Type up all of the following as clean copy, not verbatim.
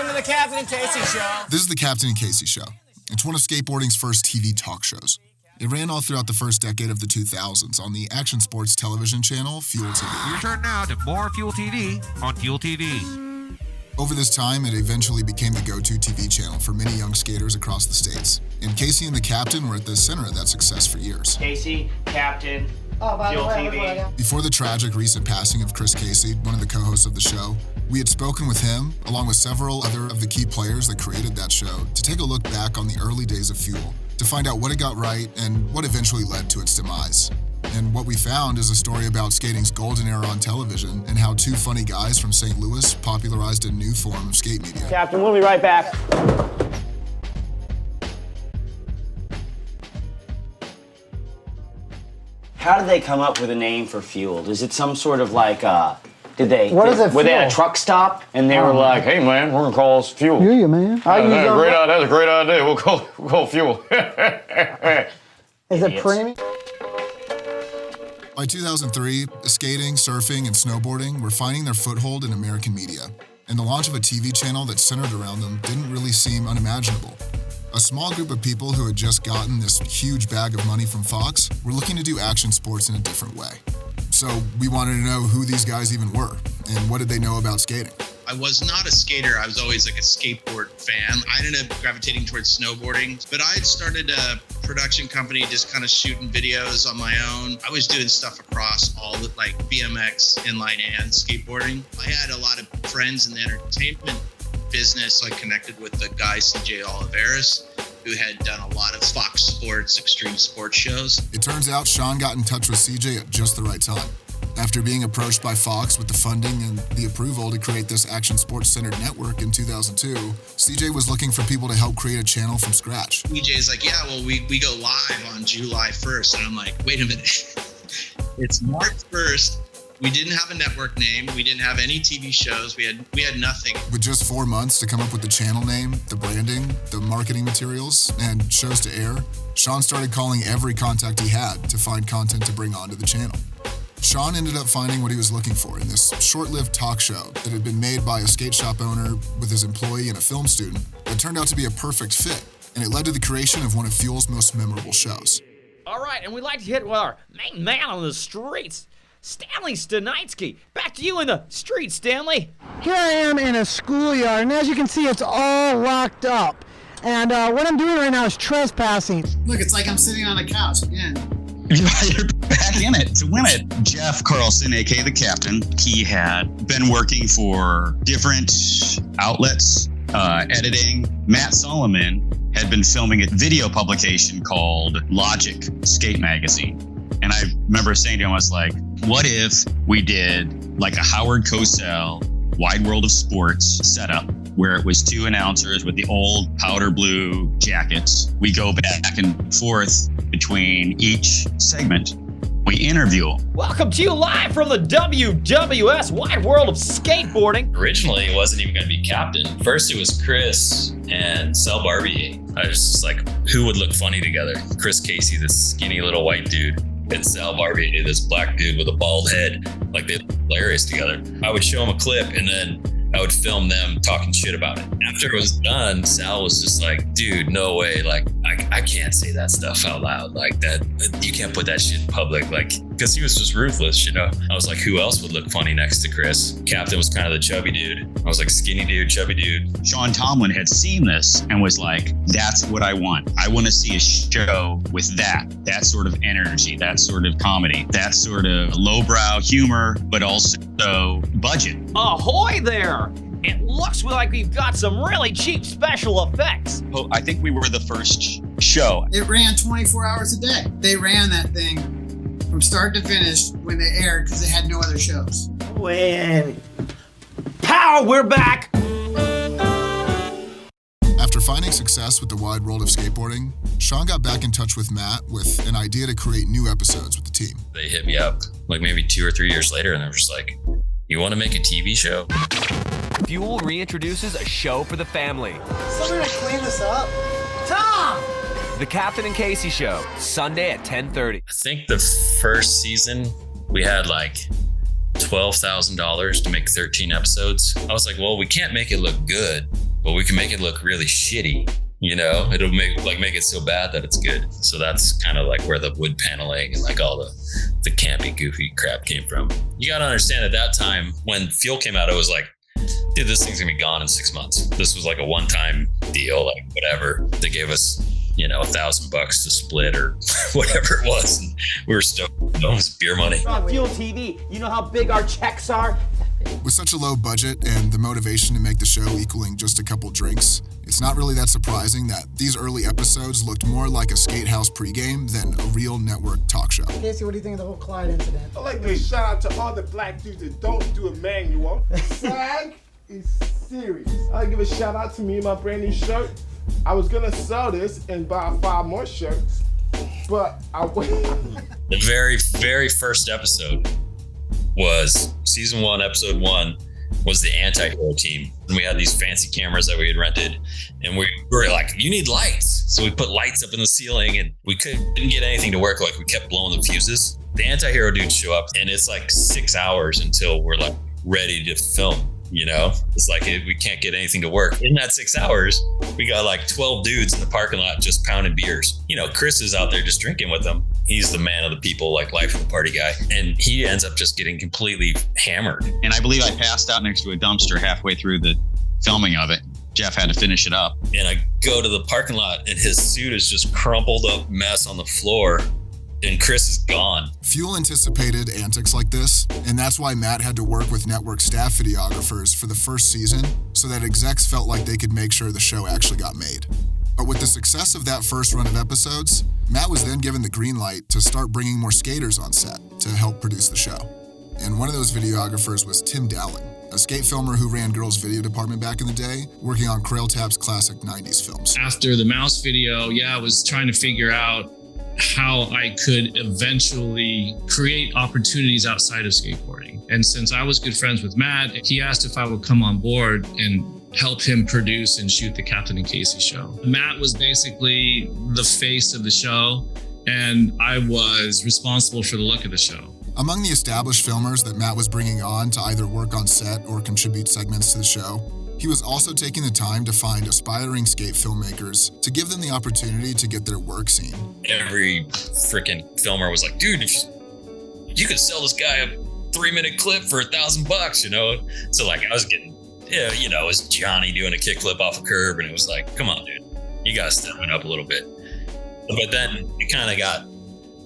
Welcome to the Captain and Casey Show. This is the Captain and Casey Show. It's one of skateboarding's first TV talk shows. It ran all throughout the first decade of the 2000s on the action sports television channel Fuel TV. You turn now to more Fuel TV on Fuel TV. Over this time, it eventually became the go-to TV channel for many young skaters across the states. And Casey and the Captain were at the center of that success for years. Casey, Captain, Fuel TV. Before the tragic recent passing of Chris Casey, one of the co-hosts of the show, we had spoken with him, along with several other of the key players that created that show, to take a look back on the early days of Fuel, to find out what it got right and what eventually led to its demise. And what we found is a story about skating's golden era on television and how two funny guys from St. Louis popularized a new form of skate media. Captain, we'll be right back. How did they come up with a name for Fuel? Is it some sort of like, were they at a truck stop and they were like, hey man, we're gonna call us Fuel. Yeah, man. That's a great idea. We'll call Fuel. Is it premium? By 2003, skating, surfing, and snowboarding were finding their foothold in American media, and the launch of a TV channel that centered around them didn't really seem unimaginable. A small group of people who had just gotten this huge bag of money from Fox were looking to do action sports in a different way. So we wanted to know who these guys even were, and what did they know about skating. I was not a skater. I was always like a skateboard fan. I ended up gravitating towards snowboarding, but I had started a production company just kind of shooting videos on my own. I was doing stuff across all the like BMX, inline, and skateboarding. I had a lot of friends in the entertainment business. I connected with the guy CJ Oliveris, who had done a lot of Fox Sports extreme sports shows. It turns out Sean got in touch with CJ at just the right time. After being approached by Fox with the funding and the approval to create this action sports-centered network in 2002, CJ was looking for people to help create a channel from scratch. CJ's like, yeah, well, we go live on July 1st. And I'm like, wait a minute. It's March 1st. We didn't have a network name. We didn't have any TV shows. We had nothing. With just 4 months to come up with the channel name, the branding, the marketing materials, and shows to air, Sean started calling every contact he had to find content to bring onto the channel. Sean ended up finding what he was looking for in this short-lived talk show that had been made by a skate shop owner with his employee and a film student that turned out to be a perfect fit, and it led to the creation of one of Fuel's most memorable shows. All right, and we'd like to hit with our main man on the streets, Stanley Stanitsky. Back to you in the streets, Stanley. Here I am in a schoolyard, and as you can see, it's all locked up. And what I'm doing right now is trespassing. Look, it's like I'm sitting on a couch again. You're back in it to win it. Jeff Carlson, aka the Captain, he had been working for different outlets, editing. Matt Solomon had been filming a video publication called Logic Skate Magazine. And I remember saying to him, I was like, what if we did like a Howard Cosell Wide World of Sports setup where it was two announcers with the old powder blue jackets. We go back and forth between each segment. We interview them. Welcome to you live from the WWS Wide World of Skateboarding. Originally, it wasn't even going to be Captain. First, it was Chris and Sal Barbier. I was just like, who would look funny together? Chris Casey, this skinny little white dude, and Sal Barbier, this black dude with a bald head. Like, they look hilarious together. I would show him a clip, and then I would film them talking shit about it. After it was done, Sal was just like, dude, no way. Like, I can't say that stuff out loud. Like, that, you can't put that shit in public. Like, because he was just ruthless, you know? I was like, who else would look funny next to Chris? Captain was kind of the chubby dude. I was like, skinny dude, chubby dude. Sean Tomlin had seen this and was like, that's what I want. I want to see a show with that sort of energy, that sort of comedy, that sort of lowbrow humor, but also budget. Ahoy there! It looks like we've got some really cheap special effects. Oh, I think we were the first show. It ran 24 hours a day. They ran that thing from start to finish when they aired because they had no other shows. When pow, we're back! After finding success with the Wide World of Skateboarding, Sean got back in touch with Matt with an idea to create new episodes with the team. They hit me up like maybe 2 or 3 years later, and they were just like, you want to make a TV show? Fuel reintroduces a show for the family. Somebody to clean this up. Tom! The Captain and Casey Show, Sunday at 10:30. I think the first season we had like $12,000 to make 13 episodes. I was like, well, we can't make it look good. but we can make it look really shitty. You know, it'll make it so bad that it's good. So that's kind of like where the wood paneling and like all the campy, goofy crap came from. You got to understand at that time when Fuel came out, it was like, dude, this thing's gonna be gone in 6 months. This was like a one-time deal, like whatever. They gave us, you know, $1,000 to split or whatever it was. And we were stoked. It was beer money. On Fuel TV, you know how big our checks are? With such a low budget and the motivation to make the show equaling just a couple drinks, it's not really that surprising that these early episodes looked more like a skate house pregame than a real network talk show. Casey, what do you think of the whole Clyde incident? I'd like to shout out to all the black dudes that don't do a manual. SAG is serious. I'd like to give a shout out to me and my brand new shirt. I was gonna sell this and buy 5 more shirts, but I waited. The very, very first episode was season 1, episode 1, was the anti-hero team. And we had these fancy cameras that we had rented, and we were like, you need lights. So we put lights up in the ceiling, and we couldn't get anything to work. Like, we kept blowing the fuses. The anti-hero dudes show up, and it's like 6 hours until we're like ready to film. You know, it's like we can't get anything to work. In that 6 hours, we got like 12 dudes in the parking lot just pounding beers. You know, Chris is out there just drinking with them. He's the man of the people, like life of the party guy. And he ends up just getting completely hammered. And I believe I passed out next to a dumpster halfway through the filming of it. Jeff had to finish it up. And I go to the parking lot and his suit is just crumpled up mess on the floor. And Chris is gone. Fuel anticipated antics like this, and that's why Matt had to work with network staff videographers for the first season so that execs felt like they could make sure the show actually got made. But with the success of that first run of episodes, Matt was then given the green light to start bringing more skaters on set to help produce the show. And one of those videographers was Tim Dowling, a skate filmer who ran Girls Video Department back in the day, working on Crailtab's classic 90s films. After the Mouse video, I was trying to figure out how I could eventually create opportunities outside of skateboarding. And since I was good friends with Matt, he asked if I would come on board and help him produce and shoot the Captain and Casey show. Matt was basically the face of the show, and I was responsible for the look of the show. Among the established filmers that Matt was bringing on to either work on set or contribute segments to the show, he was also taking the time to find aspiring skate filmmakers to give them the opportunity to get their work seen. Every freaking filmer was like, dude, if you could sell this guy a 3-minute clip for $1,000, you know? So like I was getting, you know, it was Johnny doing a kickflip off a curb, and it was like, come on, dude, you gotta step it up a little bit. But then it kind of got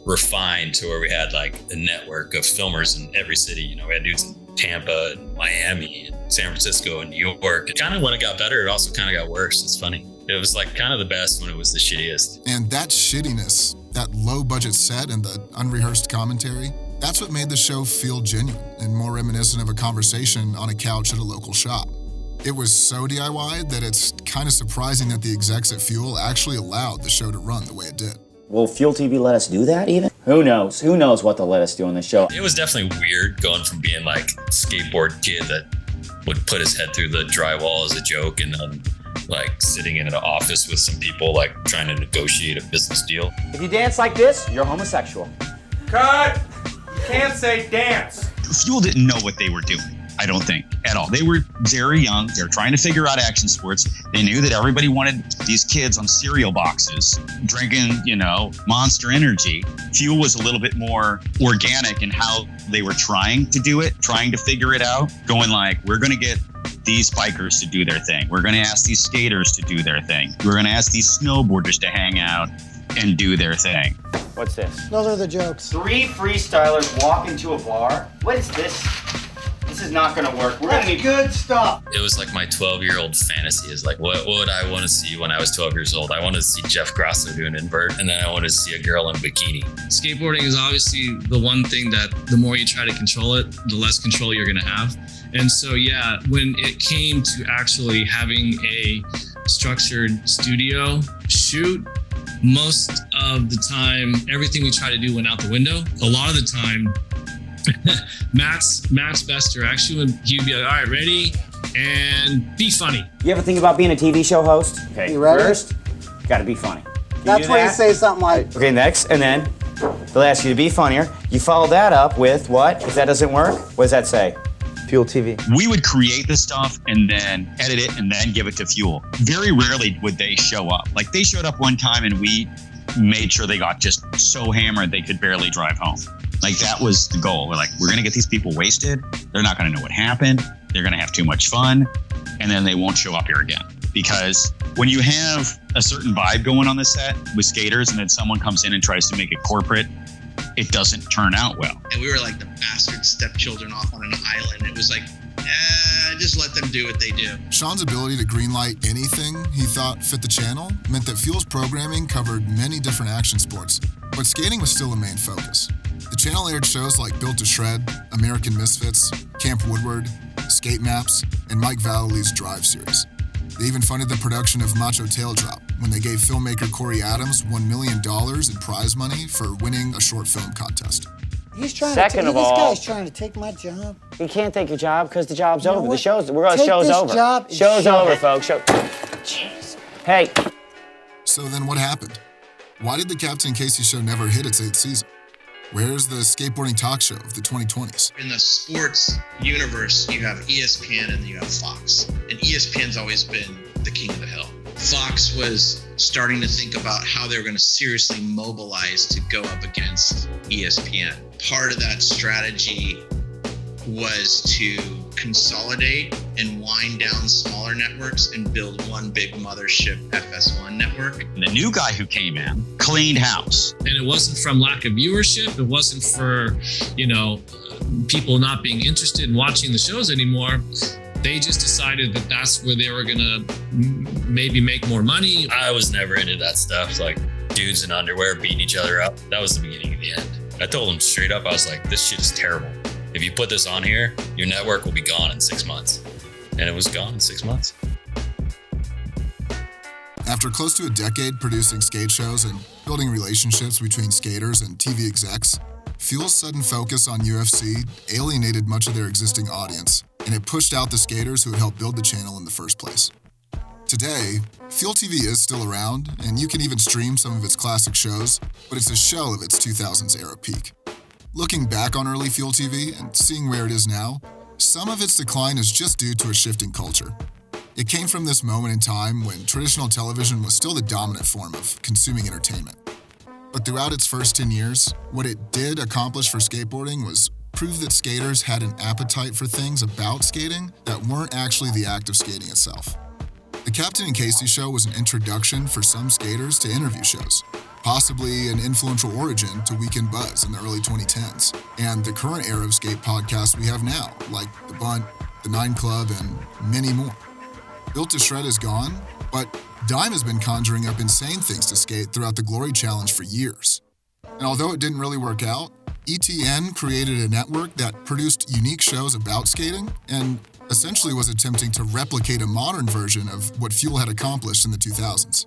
refined to where we had like a network of filmers in every city. You know, we had dudes in Tampa and Miami and San Francisco and New York. It kind of, when it got better, it also kind of got worse. It's funny. It was like kind of the best when it was the shittiest. And that shittiness, that low budget set and the unrehearsed commentary, that's what made the show feel genuine and more reminiscent of a conversation on a couch at a local shop. It was so DIY that it's kind of surprising that the execs at Fuel actually allowed the show to run the way it did. Will Fuel TV let us do that even? Who knows? Who knows what they'll let us do on the show? It was definitely weird going from being like a skateboard kid that would put his head through the drywall as a joke, and then like sitting in an office with some people like trying to negotiate a business deal. If you dance like this, you're homosexual. Cut! You can't say dance. Fuel didn't know what they were doing. I don't think at all. They were very young. They were trying to figure out action sports. They knew that everybody wanted these kids on cereal boxes drinking, you know, Monster Energy. Fuel was a little bit more organic in how they were trying to do it, trying to figure it out, going like, we're going to get these bikers to do their thing. We're going to ask these skaters to do their thing. We're going to ask these snowboarders to hang out and do their thing. What's this? Those are the jokes. 3 freestylers walk into a bar. What is this? This is not gonna work. We're gonna need good stuff. It was like my 12-year-old fantasy is like, what would I want to see when I was 12 years old? I wanted to see Jeff Grosso do an invert, and then I wanted to see a girl in a bikini. Skateboarding is obviously the one thing that the more you try to control it, the less control you're gonna have. And so, yeah, when it came to actually having a structured studio shoot, most of the time, everything we try to do went out the window. A lot of the time, Matt's best direction, he'd be like, all right, ready, and be funny. You ever think about being a TV show host? Okay, you ready? First, gotta be funny. That's where you say something like, okay, next, and then they'll ask you to be funnier. You follow that up with what? If that doesn't work, what does that say? Fuel TV. We would create the stuff and then edit it and then give it to Fuel. Very rarely would they show up. Like they showed up one time and we made sure they got just so hammered they could barely drive home. Like that was the goal. We're like, we're going to get these people wasted. They're not going to know what happened. They're going to have too much fun. And then they won't show up here again. Because when you have a certain vibe going on the set with skaters and then someone comes in and tries to make it corporate, it doesn't turn out well. And we were like the bastard stepchildren off on an island. It was like, just let them do what they do. Sean's ability to greenlight anything he thought fit the channel meant that Fuel's programming covered many different action sports, but skating was still a main focus. The channel aired shows like Built to Shred, American Misfits, Camp Woodward, Skate Maps, and Mike Vallely's Drive series. They even funded the production of Macho Tail Drop when they gave filmmaker Corey Adams $1 million in prize money for winning a short film contest. He's trying Second to of all, this guy's trying to take my job. He can't take your job because the job's You know over. what? The show's Take show's this over. job and Show's shut over, it. folks. Jeez. Hey. So then what happened? Why did the Captain and Casey show never hit its 8th season? Where's the skateboarding talk show of the 2020s? In the sports universe, you have ESPN and you have Fox. And ESPN's always been the king of the hill. Fox was starting to think about how they were going to seriously mobilize to go up against ESPN. Part of that strategy was to consolidate and wind down smaller networks and build one big mothership FS1 network. And the new guy who came in cleaned house. And it wasn't from lack of viewership. It wasn't for, people not being interested in watching the shows anymore. They just decided that that's where they were going to maybe make more money. I was never into that stuff, like dudes in underwear beating each other up. That was the beginning of the end. I told them straight up, I was like, this shit is terrible. If you put this on here, your network will be gone in 6 months. And it was gone in 6 months. After close to a decade producing skate shows and building relationships between skaters and TV execs, Fuel's sudden focus on UFC alienated much of their existing audience, and it pushed out the skaters who had helped build the channel in the first place. Today, Fuel TV is still around, and you can even stream some of its classic shows, but it's a shell of its 2000s era peak. Looking back on early Fuel TV and seeing where it is now, some of its decline is just due to a shifting culture. It came from this moment in time when traditional television was still the dominant form of consuming entertainment. But throughout its first 10 years, what it did accomplish for skateboarding was prove that skaters had an appetite for things about skating that weren't actually the act of skating itself. The Captain and Casey show was an introduction for some skaters to interview shows, possibly an influential origin to Weekend Buzz in the early 2010s, and the current era of skate podcasts we have now, like The Bunt, The 9 Club, and many more. Built to Shred is gone, but Dime has been conjuring up insane things to skate throughout the Glory Challenge for years. And although it didn't really work out, ETN created a network that produced unique shows about skating and essentially was attempting to replicate a modern version of what Fuel had accomplished in the 2000s.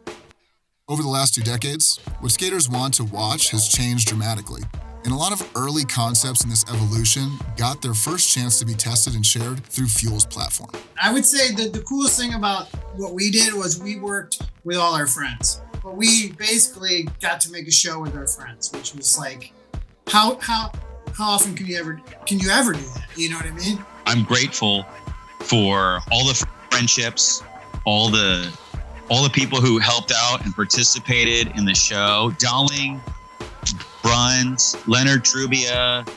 Over the last 2 decades, what skaters want to watch has changed dramatically, and a lot of early concepts in this evolution got their first chance to be tested and shared through Fuel's platform. I would say that the coolest thing about what we did was we worked with all our friends. But we basically got to make a show with our friends, which was like, how often can you ever do that? You know what I mean? I'm grateful for all the friendships, all the people who helped out and participated in the show. Dowling, Bruns, Leonard Trubia,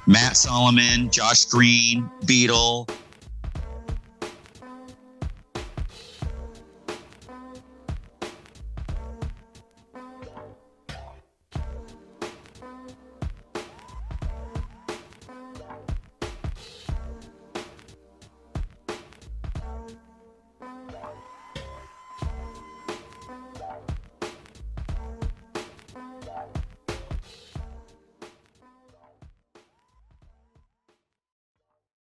Matt Solomon, Josh Green, Beetle,